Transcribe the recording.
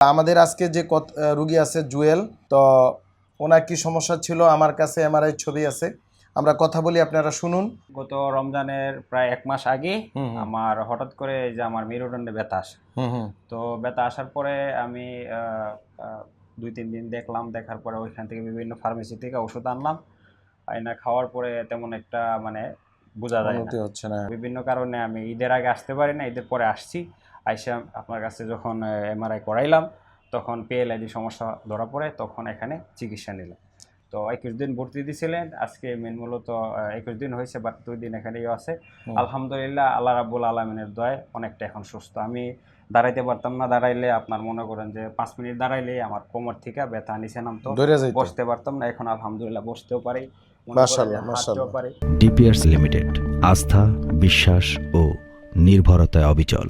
আমাদের আজকে যে রুগী আছে জুয়েল, তো ওনার কি সমস্যা ছিল আমার কাছে এমআরআই ছবি আছে, আমরা কথা বলি, আপনারা শুনুন। গত রমজানের প্রায় 1 মাস আগে আমার হঠাৎ করে যে আমার মেরুদণ্ডে ব্যথা আসে। তো ব্যথা আসার পরে আমি 2-3 দিন দেখলাম, দেখার পরে ওইখান থেকে বিভিন্ন ফার্মেসি থেকে ওষুধ আনলাম, আইনা খাওয়ার পরে তেমন একটা মানে বোঝা যায় না। বিভিন্ন কারণে আমি ঈদের আগে আসতে পারি না, ঈদের পরে আসছি। আইসা আপনার কাছে যখন এমআরআই করাইলাম তখন পিএলআইডি সমস্যা ধরা পড়ে, তখন এখানে চিকিৎসা নিলাম। তো 21 দিন ভর্তি দিয়েছিলেন, আজকে মেন মূলত 21 দিন হয়েছে, বাট 2 দিন এখানেই আছে। আলহামদুলিল্লাহ, আল্লাহ রাব্বুল আলামিনের দয়ায় অনেকটা এখন সুস্থ। আমি দাঁড়াইতে পারতাম না, দাঁড়াইলে আপনার মনে করেন যে 5 মিনিট দাঁড়াইলে আমার কোমর থেকে ব্যথা নিচে নামতো, বসতে পারতাম না। এখন আলহামদুলিল্লাহ বসতেও পারি, মাশাআল্লাহ মাশাআল্লাহ। পারি। ডিপিআরস লিমিটেড, আস্থা, বিশ্বাস ও নির্ভরতায় অবিচল।